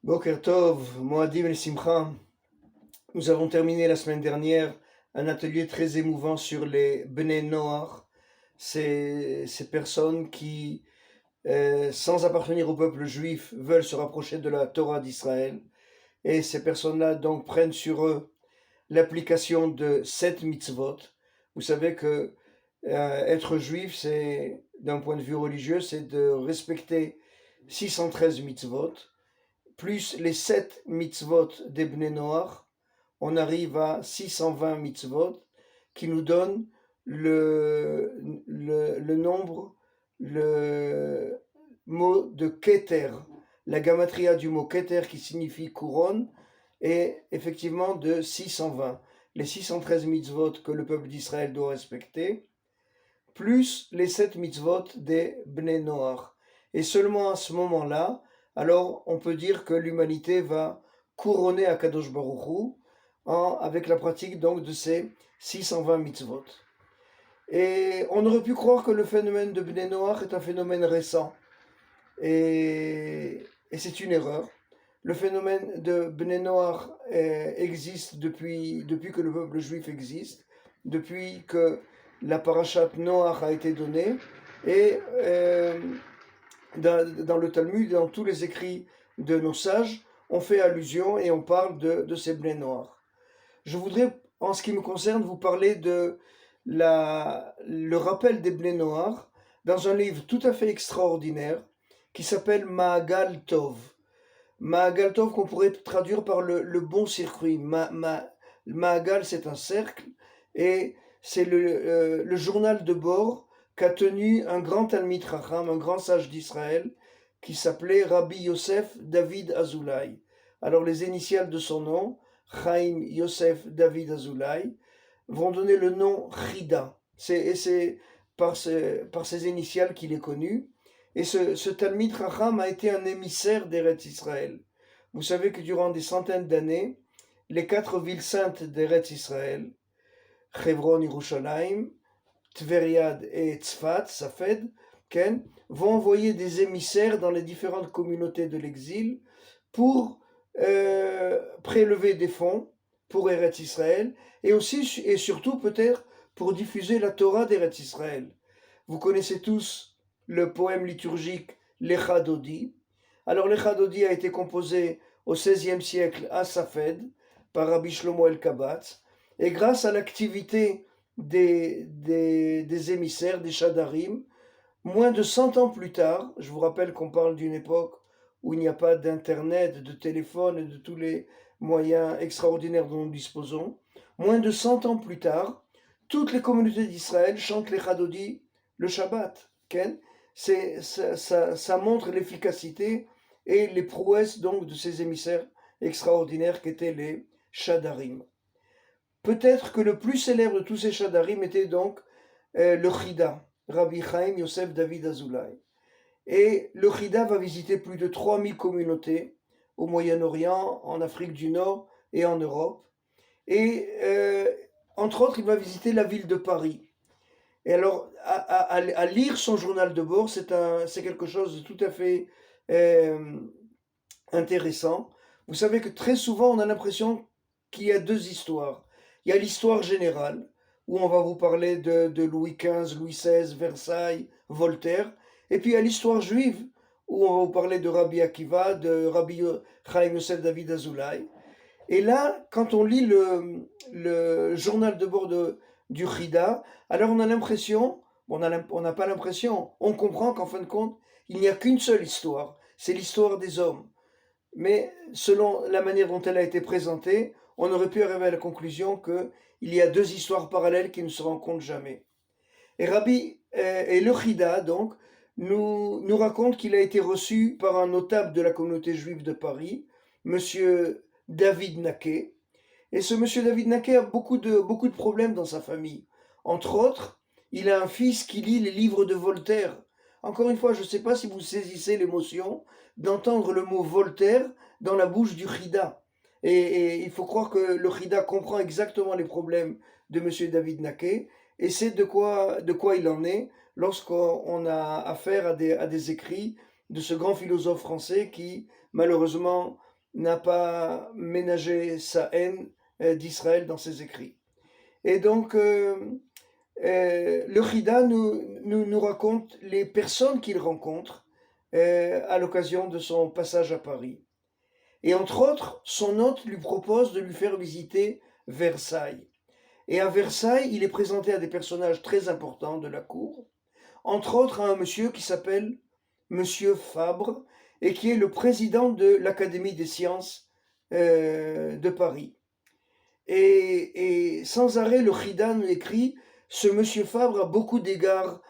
Boker Tov, Moadim El Simcha. Nous avons terminé la semaine dernière un atelier très émouvant sur les Bnei Noach, ces personnes qui, sans appartenir au peuple juif, veulent se rapprocher de la Torah d'Israël. Et ces personnes-là donc prennent sur eux l'application de 7 mitzvot. Vous savez que être juif, c'est, d'un point de vue religieux, c'est de respecter 613 mitzvot plus les 7 mitzvot des Bnei Noach, on arrive à 620 mitzvot qui nous donnent le nombre, le mot de Keter, la gamatria du mot Keter qui signifie couronne, est effectivement de 620. Les 613 mitzvot que le peuple d'Israël doit respecter, plus les 7 mitzvot des Bnei Noach. Et seulement à ce moment-là, alors on peut dire que l'humanité va couronner Akadosh Baruch Hu avec la pratique donc de ces 620 mitzvot. Et on aurait pu croire que le phénomène de Bnei Noach est un phénomène récent. Et c'est une erreur. Le phénomène de Bnei Noach existe depuis que le peuple juif existe, depuis que la parashat Noach a été donnée, et dans le Talmud, dans tous les écrits de nos sages, on fait allusion et on parle de ces Bnei Noach. Je voudrais, en ce qui me concerne, vous parler de le rappel des Bnei Noach dans un livre tout à fait extraordinaire qui s'appelle Ma'agal Tov. Ma'agal Tov qu'on pourrait traduire par le bon circuit. Ma'agal, c'est un cercle, et c'est le journal de bord qu'a tenu un grand Talmid Chacham, un grand sage d'Israël, qui s'appelait Rabbi Yosef David Azoulay. Alors les initiales de son nom, Chaim Yosef David Azoulay, vont donner le nom Chida. C'est par ces initiales qu'il est connu. Et ce Talmid Chacham a été un émissaire d'Eretz Israël. Vous savez que durant des centaines d'années, les 4 villes saintes d'Eretz Israël, Hebron, Yerushalayim, Tveriad et Tzfat, Safed, vont envoyer des émissaires dans les différentes communautés de l'exil pour prélever des fonds pour Eretz Israël, et aussi et surtout peut-être pour diffuser la Torah d'Eretz Israël. Vous connaissez tous le poème liturgique Lecha Dodi. Alors Lecha Dodi a été composé au XVIe siècle à Safed par Rabbi Shlomo El-Kabatz, et grâce à l'activité des émissaires, des Shadarim, moins de 100 ans plus tard, je vous rappelle qu'on parle d'une époque où il n'y a pas d'internet, de téléphone et de tous les moyens extraordinaires dont nous disposons, moins de 100 ans plus tard, toutes les communautés d'Israël chantent les Chadodi le Shabbat. Ça montre l'efficacité et les prouesses donc de ces émissaires extraordinaires qu'étaient les Shadarim. Peut-être que le plus célèbre de tous ces Shadarim était donc le Chida, Rabbi Chaim Yosef David Azoulay. Et le Chida va visiter plus de 3000 communautés au Moyen-Orient, en Afrique du Nord et en Europe. Et entre autres, il va visiter la ville de Paris. Et alors, à lire son journal de bord, c'est quelque chose de tout à fait intéressant. Vous savez que très souvent, on a l'impression qu'il y a deux histoires. Il y a l'histoire générale, où on va vous parler de Louis XV, Louis XVI, Versailles, Voltaire. Et puis il y a l'histoire juive, où on va vous parler de Rabbi Akiva, de Rabbi Chaim Yosef David Azoulay. Et là, quand on lit le journal de bord du Chida, alors on a l'impression, on n'a pas l'impression, on comprend qu'en fin de compte, il n'y a qu'une seule histoire, c'est l'histoire des hommes. Mais selon la manière dont elle a été présentée, on aurait pu arriver à la conclusion qu'il y a deux histoires parallèles qui ne se rencontrent jamais. Et et le Chida, donc, nous raconte qu'il a été reçu par un notable de la communauté juive de Paris, monsieur David Naquet. Et ce monsieur David Naquet a beaucoup de problèmes dans sa famille. Entre autres, il a un fils qui lit les livres de Voltaire. Encore une fois, je ne sais pas si vous saisissez l'émotion d'entendre le mot Voltaire dans la bouche du Chida. Et il faut croire que le Chida comprend exactement les problèmes de monsieur David Naquet, et c'est de quoi il en est lorsqu'on a affaire à des écrits de ce grand philosophe français qui, malheureusement, n'a pas ménagé sa haine d'Israël dans ses écrits. Et donc, le Chida nous raconte les personnes qu'il rencontre à l'occasion de son passage à Paris. Et entre autres, son hôte lui propose de lui faire visiter Versailles. Et à Versailles, il est présenté à des personnages très importants de la cour, entre autres à un monsieur qui s'appelle Monsieur Fabre, et qui est le président de l'Académie des sciences de Paris. Et sans arrêt, le Khidan écrit: ce monsieur Fabre a beaucoup d'égards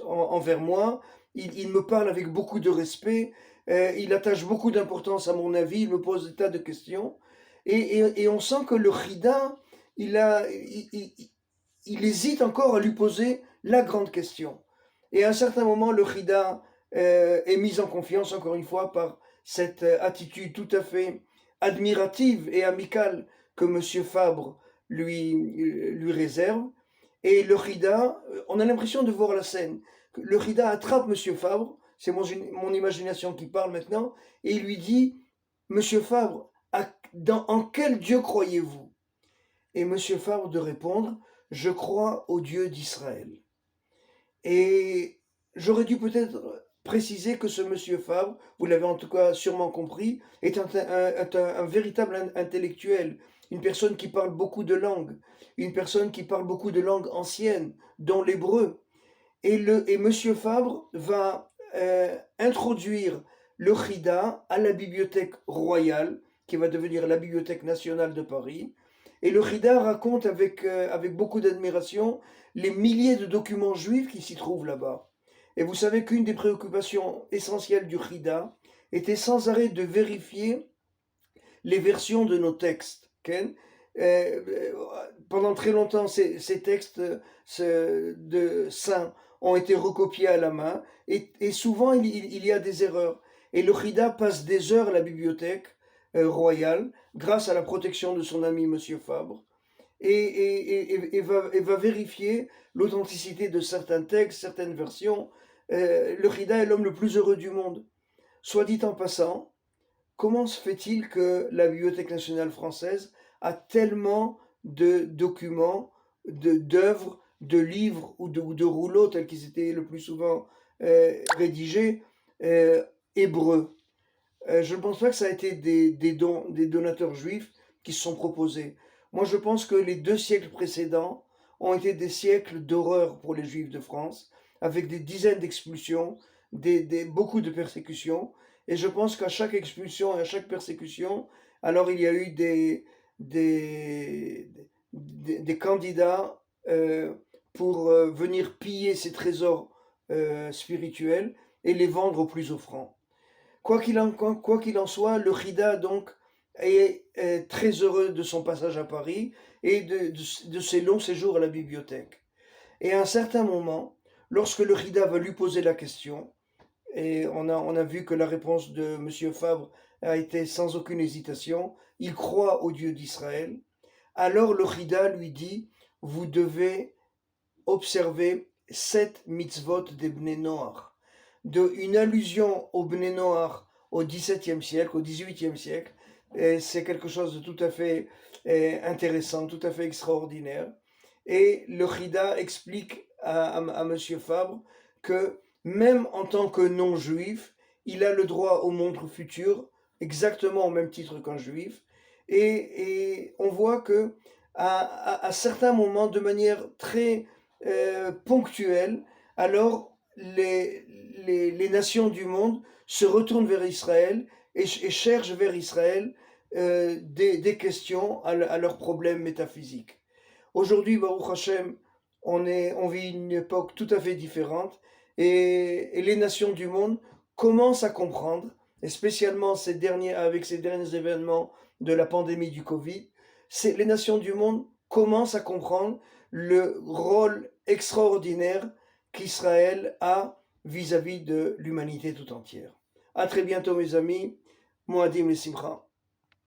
envers moi, il me parle avec beaucoup de respect, il attache beaucoup d'importance à mon avis, il me pose des tas de questions. Et on sent que le Khidan, il hésite encore à lui poser la grande question. Et à un certain moment, le Khidan est mis en confiance, encore une fois, par cette attitude tout à fait admirative et amicale que M. Fabre lui réserve. Et le Khida, on a l'impression de voir la scène. Le Khida attrape M. Fabre, c'est mon imagination qui parle maintenant, et il lui dit: Monsieur Fabre, en quel Dieu croyez-vous? Et M. Fabre de répondre: je crois au Dieu d'Israël. Et j'aurais dû peut-être préciser que ce monsieur Fabre, vous l'avez en tout cas sûrement compris, est un véritable intellectuel, une personne qui parle beaucoup de langues, une personne qui parle beaucoup de langues anciennes, dont l'hébreu. Et monsieur Fabre va introduire le Khida à la bibliothèque royale, qui va devenir la Bibliothèque nationale de Paris. Et le Khida raconte avec beaucoup d'admiration les milliers de documents juifs qui s'y trouvent là-bas. Et vous savez qu'une des préoccupations essentielles du Khida était sans arrêt de vérifier les versions de nos textes. Okay? Pendant très longtemps, ces textes de saints ont été recopiés à la main, et souvent il y a des erreurs. Et le Khida passe des heures à la bibliothèque royale, grâce à la protection de son ami Monsieur Fabre, et va vérifier l'authenticité de certains textes, certaines versions. Le Khida est l'homme le plus heureux du monde. Soit dit en passant, comment se fait-il que la Bibliothèque nationale française a tellement de documents, d'œuvres, de livres ou de rouleaux, tels qu'ils étaient le plus souvent rédigés, hébreux? Je ne pense pas que ça a été des donateurs juifs qui se sont proposés. Moi, je pense que les 2 siècles précédents ont été des siècles d'horreur pour les juifs de France, avec des dizaines d'expulsions, beaucoup de persécutions. Et je pense qu'à chaque expulsion et à chaque persécution, alors il y a eu des candidats pour venir piller ces trésors spirituels et les vendre aux plus offrants. Quoi qu'il en soit, le Khida donc est très heureux de son passage à Paris et de ses longs séjours à la bibliothèque. Et à un certain moment, lorsque le Khida va lui poser la question, et on a vu que la réponse de M. Fabre a été sans aucune hésitation, il croit au Dieu d'Israël, alors le Khida lui dit: vous devez observer 7 mitzvot des Bnei Noach. Une allusion au Bnei Noach au XVIIe siècle, au XVIIIe siècle, c'est quelque chose de tout à fait intéressant, tout à fait extraordinaire. Et le Khida explique à M. Fabre que même en tant que non-juif, il a le droit au monde futur, exactement au même titre qu'un juif. Et on voit que à certains moments, de manière très ponctuelle, alors les nations du monde se retournent vers Israël et cherchent vers Israël des questions à leurs problèmes métaphysiques. Aujourd'hui, Baruch Hashem, on vit une époque tout à fait différente, et les nations du monde commencent à comprendre, et spécialement avec ces derniers événements de la pandémie du Covid, les nations du monde commencent à comprendre le rôle extraordinaire qu'Israël a vis-à-vis de l'humanité tout entière. À très bientôt mes amis, Moadim et Simcha.